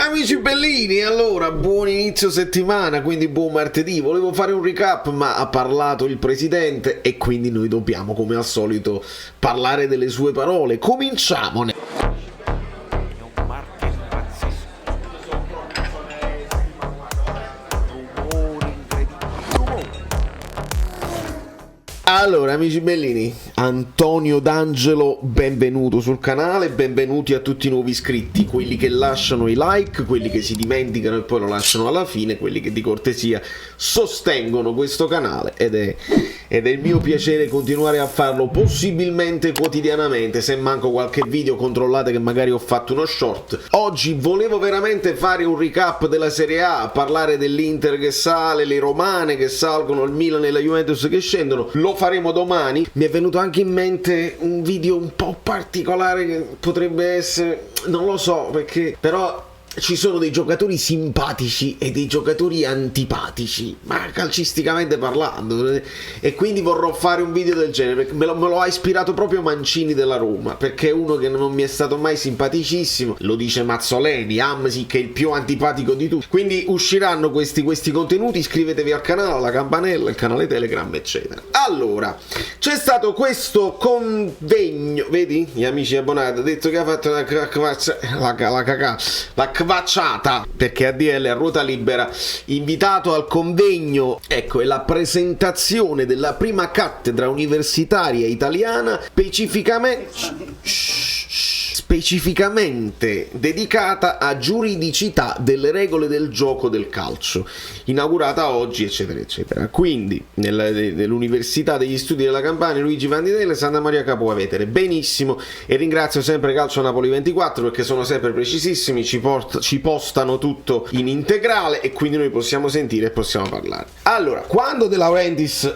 Amici bellini, allora buon inizio settimana, quindi buon martedì. Volevo fare un recap, ma ha parlato il presidente e quindi noi dobbiamo, come al solito, parlare delle sue parole. Cominciamone. Allora, amici bellini, Antonio D'Angelo, benvenuto sul canale, benvenuti a tutti i nuovi iscritti, quelli che lasciano i like, quelli che si dimenticano e poi lo lasciano alla fine, quelli che di cortesia sostengono questo canale ed è il mio piacere continuare a farlo possibilmente quotidianamente. Se manco qualche video controllate che magari ho fatto uno short. Oggi volevo veramente fare un recap della Serie A, parlare dell'Inter che sale, le romane che salgono, il Milan e la Juventus che scendono. Lo faremo domani. Mi è venuto anche in mente un video un po' particolare che potrebbe essere, non lo so perché, però ci sono dei giocatori simpatici e dei giocatori antipatici, ma calcisticamente parlando, e quindi vorrò fare un video del genere. Me lo ha ispirato proprio Mancini della Roma, perché è uno che non mi è stato mai simpaticissimo, lo dice Mazzoleni, Hamsik è il più antipatico di tutti. Quindi usciranno questi contenuti, iscrivetevi al canale, alla campanella, il canale Telegram eccetera. Allora, c'è stato questo convegno, vedi gli amici abbonati, ha detto che ha fatto la cvacciata, perché ADL a ruota libera, invitato al convegno, ecco, è la presentazione della prima cattedra universitaria italiana specificamente dedicata a giuridicità delle regole del gioco del calcio, inaugurata oggi eccetera eccetera. Quindi nell'Università degli Studi della Campania Luigi Vanninelle, Santa Maria Capua Vetere. Benissimo, e ringrazio sempre Calcio Napoli 24 perché sono sempre precisissimi, ci postano tutto in integrale e quindi noi possiamo sentire e possiamo parlare. Allora, quando De Laurentiis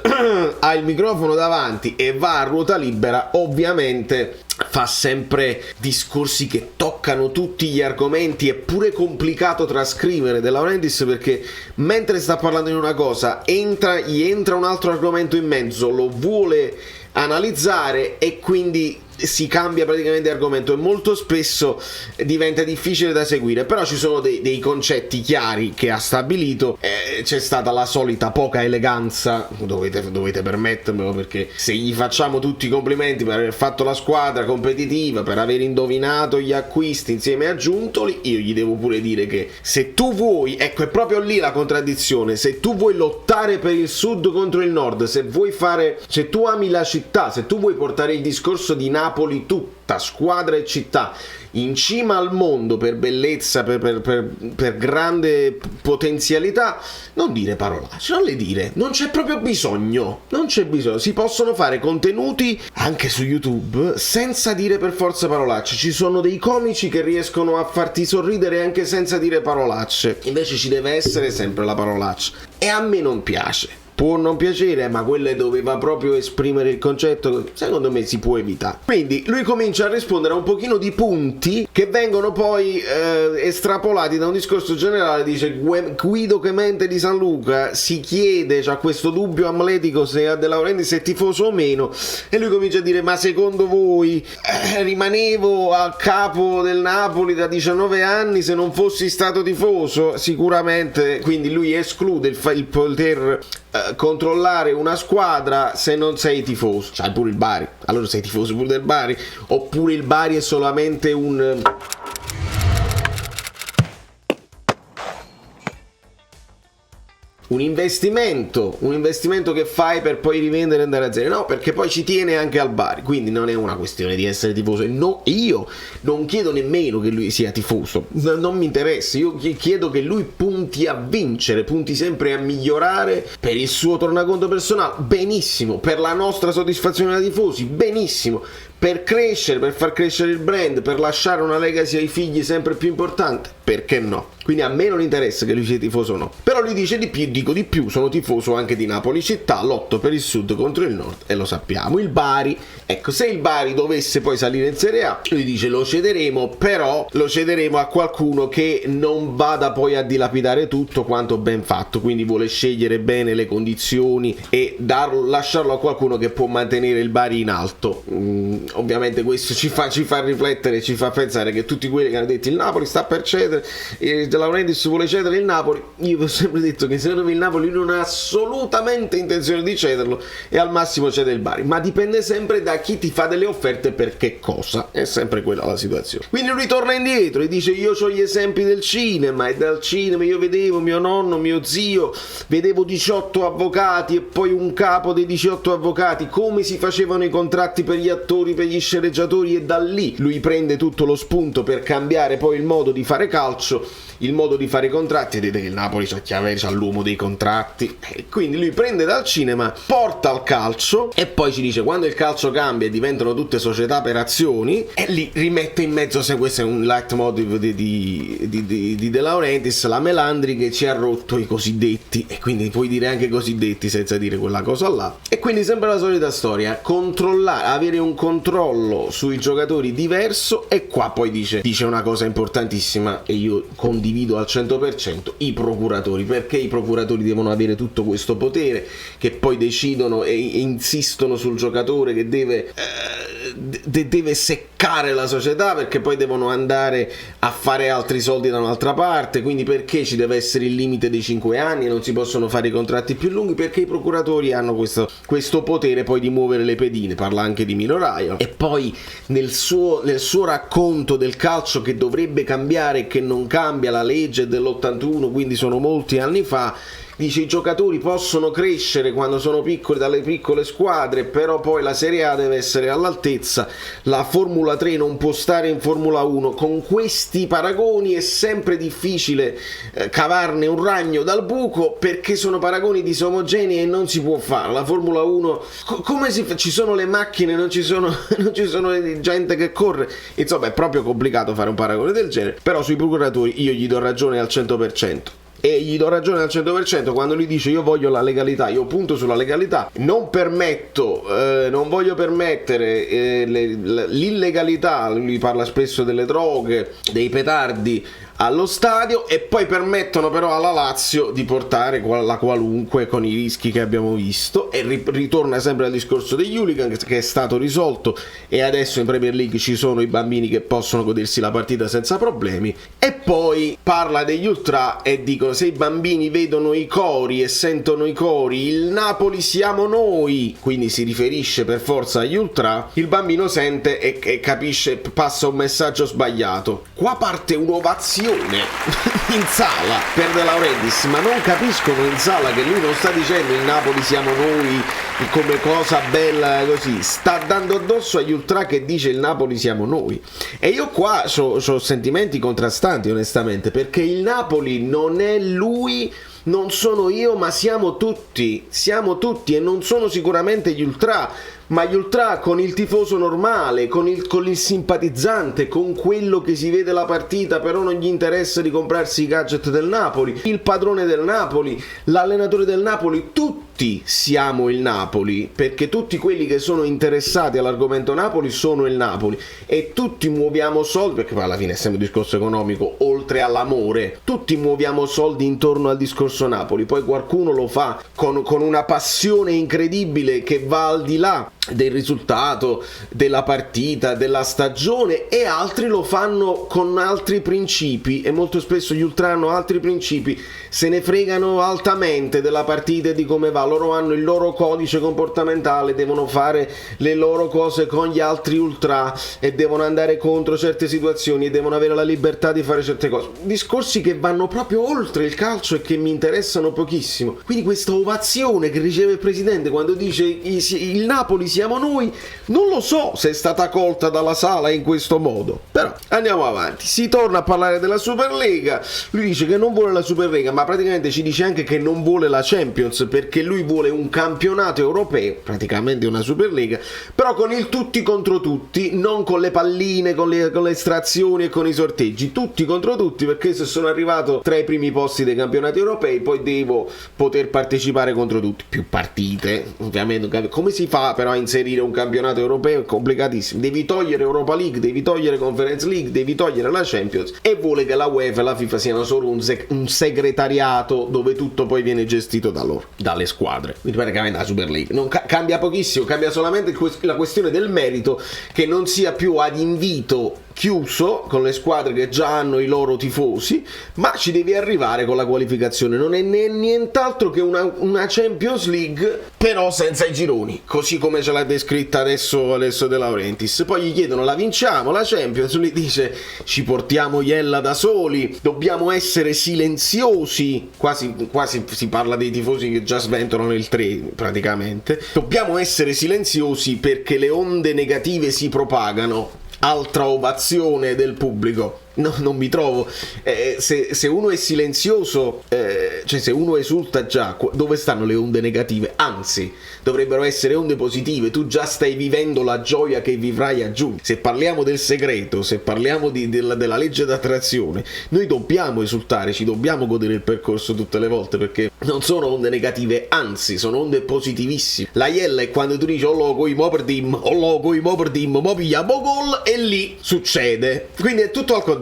ha il microfono davanti e va a ruota libera, ovviamente fa sempre discorsi che toccano tutti gli argomenti. È pure complicato trascrivere De Laurentiis perché mentre sta parlando di una cosa gli entra un altro argomento in mezzo, lo vuole analizzare e quindi si cambia praticamente argomento e molto spesso diventa difficile da seguire. Però ci sono dei concetti chiari che ha stabilito. C'è stata la solita poca eleganza, dovete permettermelo, perché se gli facciamo tutti i complimenti per aver fatto la squadra competitiva, per aver indovinato gli acquisti insieme a Giuntoli, io gli devo pure dire che se tu vuoi, ecco, è proprio lì la contraddizione, se tu vuoi lottare per il sud contro il nord, se tu ami la città, se tu vuoi portare il discorso di Napoli tutta, squadra e città, in cima al mondo per bellezza, per grande potenzialità, non dire parolacce, non le dire, non c'è proprio bisogno, non c'è bisogno. Si possono fare contenuti anche su YouTube senza dire per forza parolacce. Ci sono dei comici che riescono a farti sorridere anche senza dire parolacce, invece ci deve essere sempre la parolaccia e a me non piace. Può non piacere, ma quelle doveva proprio esprimere il concetto, secondo me si può evitare. Quindi lui comincia a rispondere a un pochino di punti che vengono poi estrapolati da un discorso generale. Dice: Guido Clemente di San Luca si chiede, c'ha questo dubbio amletico se a De Laurentiis è tifoso o meno, e lui comincia a dire: ma secondo voi rimanevo a capo del Napoli da 19 anni se non fossi stato tifoso? Sicuramente. Quindi lui esclude il poter controllare una squadra se non sei tifoso. C'hai pure il Bari, allora sei tifoso pure del Bari, oppure il Bari è solamente un investimento che fai per poi rivendere e andare a zero. No, perché poi ci tiene anche al Bari, quindi non è una questione di essere tifoso. No, io non chiedo nemmeno che lui sia tifoso, non mi interessa. Io chiedo che lui punti a vincere, punti sempre a migliorare per il suo tornaconto personale, benissimo, per la nostra soddisfazione da tifosi, benissimo, per crescere, per far crescere il brand, per lasciare una legacy ai figli sempre più importante, perché no? Quindi a me non interessa che lui sia tifoso o no. Però lui dice di più, dico di più, sono tifoso anche di Napoli città, lotto per il sud contro il nord, e lo sappiamo. Il Bari, ecco, se il Bari dovesse poi salire in Serie A, lui dice lo cederemo, però lo cederemo a qualcuno che non vada poi a dilapidare tutto quanto ben fatto, quindi vuole scegliere bene le condizioni e lasciarlo a qualcuno che può mantenere il Bari in alto. ovviamente questo ci fa riflettere, ci fa pensare che tutti quelli che hanno detto il Napoli sta per cedere, De Laurentiis vuole cedere il Napoli, io vi ho sempre detto che secondo me il Napoli non ha assolutamente intenzione di cederlo e al massimo cede il Bari, ma dipende sempre da chi ti fa delle offerte per che cosa, è sempre quella la situazione. Quindi lui torna indietro e dice: io ho gli esempi del cinema, e dal cinema io vedevo mio nonno, mio zio, vedevo 18 avvocati e poi un capo dei 18 avvocati, come si facevano i contratti per gli attori, per gli sceneggiatori, e da lì lui prende tutto lo spunto per cambiare poi il modo di fare calcio, il modo di fare i contratti. Vedete che il Napoli c'ha l'uomo dei contratti, e quindi lui prende dal cinema, porta al calcio e poi ci dice: quando il calcio cambia e diventano tutte società per azioni, e lì rimette in mezzo, se questo è un leitmotiv di De Laurentiis, la Melandri che ci ha rotto i cosiddetti, e quindi puoi dire anche cosiddetti senza dire quella cosa là, e quindi sempre la solita storia, controllare, avere un controllo sui giocatori diverso. E qua poi dice una cosa importantissima e io condivido al 100%: i procuratori. Perché i procuratori devono avere tutto questo potere, che poi decidono e insistono sul giocatore che deve seccare la società, perché poi devono andare a fare altri soldi da un'altra parte. Quindi perché ci deve essere il limite dei 5 anni e non si possono fare i contratti più lunghi? Perché i procuratori hanno questo potere poi di muovere le pedine. Parla anche di Mino Raiola, e poi nel suo racconto del calcio che dovrebbe cambiare e che non cambia, la legge dell'81, quindi sono molti anni fa, dice: i giocatori possono crescere quando sono piccoli dalle piccole squadre, però poi la Serie A deve essere all'altezza, la Formula 3 non può stare in Formula 1. Con questi paragoni è sempre difficile cavarne un ragno dal buco, perché sono paragoni disomogenei e non si può fare. La Formula 1 come si fa? Ci sono le macchine, non ci sono gente che corre, insomma è proprio complicato fare un paragone del genere. Però sui procuratori io gli do ragione al 100%. E gli do ragione al 100% quando lui dice: io voglio la legalità, io punto sulla legalità, non voglio permettere l'illegalità. Lui parla spesso delle droghe, dei petardi allo stadio, e poi permettono però alla Lazio di portare la qualunque, con i rischi che abbiamo visto. E ritorna sempre al discorso degli hooligan, che è stato risolto, e adesso in Premier League ci sono i bambini che possono godersi la partita senza problemi. E poi parla degli ultra e dicono: se i bambini vedono i cori e sentono i cori, il Napoli siamo noi, quindi si riferisce per forza agli ultra, il bambino sente e capisce, passa un messaggio sbagliato. Qua parte un'ovazione in sala per De Laurentiis, ma non capiscono in sala che lui non sta dicendo il Napoli siamo noi come cosa bella così, sta dando addosso agli ultra che dice il Napoli siamo noi. E io qua ho sentimenti contrastanti onestamente, perché il Napoli non è lui, non sono io, ma siamo tutti, e non sono sicuramente gli ultra, ma gli ultra con il tifoso normale, con il simpatizzante, con quello che si vede la partita però non gli interessa di comprarsi i gadget del Napoli, il padrone del Napoli, l'allenatore del Napoli. Tutti siamo il Napoli, perché tutti quelli che sono interessati all'argomento Napoli sono il Napoli, e tutti muoviamo soldi, perché poi alla fine è sempre un discorso economico, oltre all'amore, tutti muoviamo soldi intorno al discorso Napoli. Poi qualcuno lo fa con una passione incredibile che va al di là del risultato, della partita, della stagione, e altri lo fanno con altri principi, e molto spesso gli ultra hanno altri principi, se ne fregano altamente della partita e di come va. Loro hanno il loro codice comportamentale, devono fare le loro cose con gli altri ultra e devono andare contro certe situazioni e devono avere la libertà di fare certe cose, discorsi che vanno proprio oltre il calcio e che mi interessano pochissimo. Quindi questa ovazione che riceve il presidente quando dice il Napoli siamo noi, non lo so se è stata colta dalla sala in questo modo. Però andiamo avanti, si torna a parlare della Superlega. Lui dice che non vuole la Superlega, ma praticamente ci dice anche che non vuole la Champions, perché lui vuole un campionato europeo, praticamente una Superlega, però con il tutti contro tutti, non con le palline, con le estrazioni e con i sorteggi, tutti contro tutti, perché se sono arrivato tra i primi posti dei campionati europei poi devo poter partecipare contro tutti, più partite ovviamente. Come si fa però a inserire un campionato europeo? È complicatissimo, devi togliere Europa League, devi togliere Conference League, devi togliere la Champions, e vuole che la UEFA e la FIFA siano solo un segretariato dove tutto poi viene gestito da loro, dalle squadre squadre, quindi praticamente la Super League non cambia pochissimo, cambia solamente la questione del merito, che non sia più ad invito chiuso con le squadre che già hanno i loro tifosi, ma ci devi arrivare con la qualificazione. Non è nient'altro che una Champions League, però senza i gironi, così come ce l'ha descritta adesso De Laurentiis. Poi gli chiedono: la vinciamo la Champions? Lui dice: ci portiamo Iella da soli, dobbiamo essere silenziosi, quasi si parla dei tifosi che già sventolano il 3 praticamente, dobbiamo essere silenziosi perché le onde negative si propagano. Altra ovazione del pubblico. No, non mi trovo. Se uno è silenzioso, cioè se uno esulta già, dove stanno le onde negative? Anzi, dovrebbero essere onde positive. Tu già stai vivendo la gioia che vivrai a giugno. Se parliamo del segreto, se parliamo della legge d'attrazione, noi dobbiamo esultare, ci dobbiamo godere il percorso tutte le volte, perché non sono onde negative, anzi sono onde positivissime. La Iella è quando tu dici: oh loco, mo perdim, mo pigliamo gol, e lì succede. Quindi è tutto al contrario.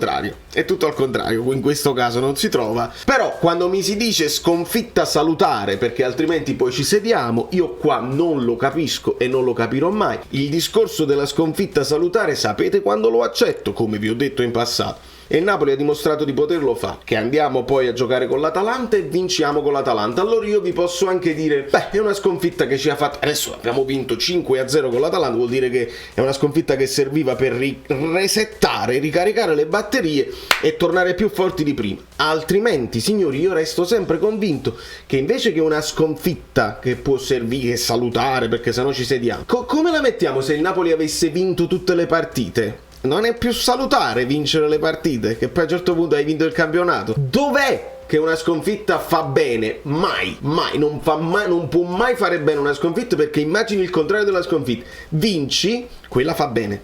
È tutto al contrario, in questo caso non si trova. Però quando mi si dice sconfitta salutare, perché altrimenti poi ci sediamo, io qua non lo capisco e non lo capirò mai. Il discorso della sconfitta salutare sapete quando lo accetto, come vi ho detto in passato. E il Napoli ha dimostrato di poterlo fare, che andiamo poi a giocare con l'Atalanta e vinciamo con l'Atalanta. Allora io vi posso anche dire: beh, è una sconfitta che ci ha fatto, adesso abbiamo vinto 5-0 con l'Atalanta, vuol dire che è una sconfitta che serviva per resettare, ricaricare le batterie e tornare più forti di prima. Altrimenti, signori, io resto sempre convinto che invece che una sconfitta che può servire e salutare, perché sennò ci sediamo, come la mettiamo se il Napoli avesse vinto tutte le partite? Non è più salutare vincere le partite, che poi a un certo punto hai vinto il campionato. Dov'è che una sconfitta fa bene? Mai, non può mai fare bene una sconfitta, perché immagini il contrario della sconfitta. Vinci, quella fa bene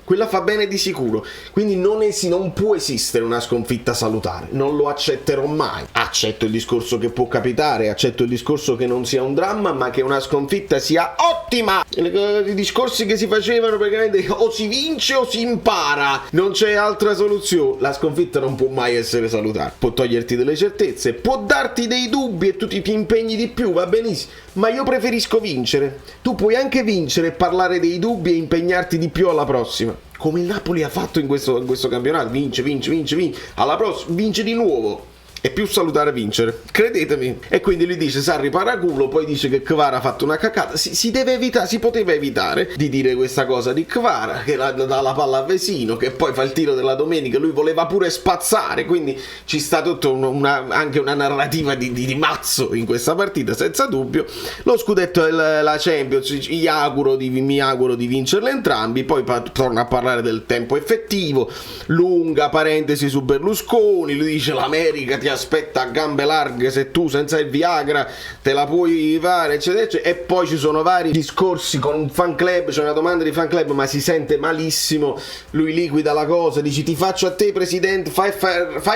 di sicuro. Quindi non può esistere una sconfitta salutare, non lo accetterò mai. Accetto il discorso che può capitare, accetto il discorso che non sia un dramma, ma che una sconfitta sia ottima. I discorsi che si facevano praticamente: o si vince o si impara, non c'è altra soluzione. La sconfitta non può mai essere salutare, può toglierti delle certezze, può darti dei dubbi e tu ti impegni di più, va benissimo, ma io preferisco vincere. Tu puoi anche vincere e parlare dei dubbi e impegnarti di più alla prossima, come il Napoli ha fatto in questo campionato. Vince, alla prossima vince di nuovo. È più salutare vincere, credetemi. E quindi lui dice: Sarri paraculo, poi dice che Kvara ha fatto una cacata. Si deve evitare, si poteva evitare di dire questa cosa di Kvara, che dà la palla a Vesino, che poi fa il tiro della domenica. Lui voleva pure spazzare, quindi ci sta tutta anche una narrativa di mazzo in questa partita, senza dubbio. Lo scudetto è la Champions, mi auguro di vincerle entrambi. Poi torna a parlare del tempo effettivo, lunga parentesi su Berlusconi. Lui dice: l'America ti aspetta a gambe larghe, se tu senza il Viagra te la puoi fare, eccetera, eccetera. E poi ci sono vari discorsi con un fan club, c'è una domanda di fan club, ma si sente malissimo. Lui liquida la cosa, dici: ti faccio a te presidente, fai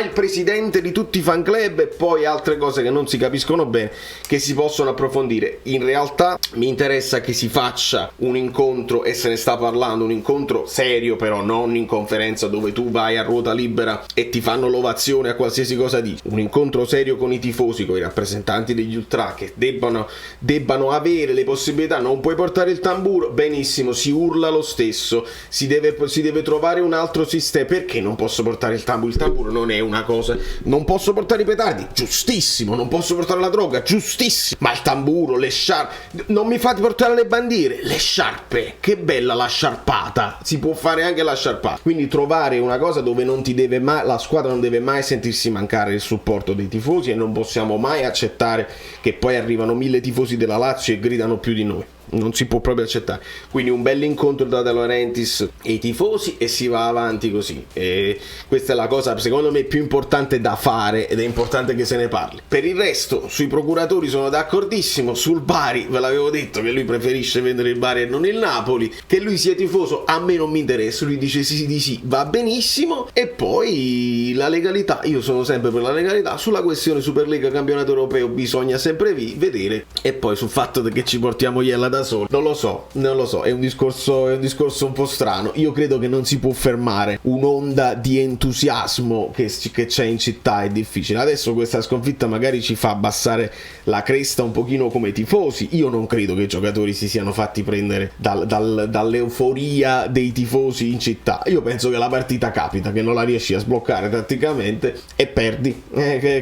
il presidente di tutti i fan club, e poi altre cose che non si capiscono bene, che si possono approfondire. In realtà mi interessa che si faccia un incontro, e se ne sta parlando, un incontro serio, però non in conferenza dove tu vai a ruota libera e ti fanno l'ovazione a qualsiasi cosa dici. Un incontro serio con i tifosi, con i rappresentanti degli ultra, che debbano avere le possibilità. Non puoi portare il tamburo? Benissimo, si urla lo stesso, si deve trovare un altro sistema. Perché non posso portare il tamburo? Il tamburo non è una cosa. Non posso portare i petardi? Giustissimo. Non posso portare la droga? Giustissimo. Ma il tamburo, le sciarpe, non mi fate portare le bandiere? Le sciarpe, che bella la sciarpata, si può fare anche la sciarpata. Quindi trovare una cosa dove non ti deve mai, la squadra non deve mai sentirsi mancare il supporto dei tifosi, e non possiamo mai accettare che poi arrivano 1000 tifosi della Lazio e gridano più di noi. Non si può proprio accettare. Quindi un bel incontro da De Laurentiis e i tifosi, e si va avanti così. E questa è la cosa secondo me più importante da fare, ed è importante che se ne parli. Per il resto, sui procuratori sono d'accordissimo. Sul Bari ve l'avevo detto che lui preferisce vendere il Bari e non il Napoli. Che lui sia tifoso a me non mi interessa, lui dice sì di sì, va benissimo. E poi la legalità, io sono sempre per la legalità. Sulla questione Superlega, campionato europeo, bisogna sempre vedere. E poi sul fatto che ci portiamo Iella da da soli. Non lo so, è un discorso un po' strano. Io credo che non si può fermare un'onda di entusiasmo che c'è in città, è difficile. Adesso questa sconfitta magari ci fa abbassare la cresta un pochino come tifosi. Io non credo che i giocatori si siano fatti prendere dall'euforia dei tifosi in città. Io penso che la partita capita, che non la riesci a sbloccare tatticamente e perdi,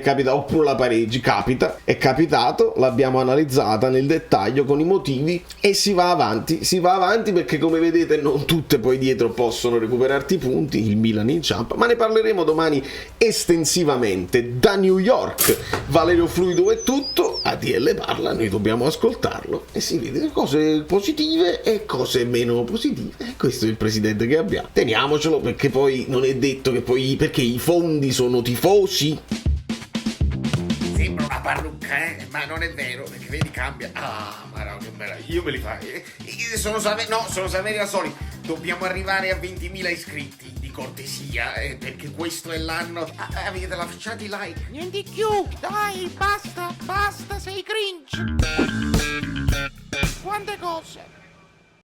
capita, oppure la pareggi, capita, è capitato, l'abbiamo analizzata nel dettaglio con i motivi e si va avanti perché come vedete non tutte poi dietro possono recuperarti punti, il Milan inciampa, ma ne parleremo domani estensivamente. Da New York Valerio Fluido è tutto, ADL parla, noi dobbiamo ascoltarlo e si vede cose positive e cose meno positive, e questo è il presidente che abbiamo, teniamocelo, perché poi non è detto che poi, perché i fondi sono tifosi. Sembra una parrucca, ma non è vero, perché vedi cambia. Ah, ma no, che meraviglia, io me li fai. Sono Saveri da soli. Dobbiamo arrivare a 20.000 iscritti, di cortesia, perché questo è l'anno. Avete lasciato i like. Niente più, dai, basta, sei cringe. Quante cose.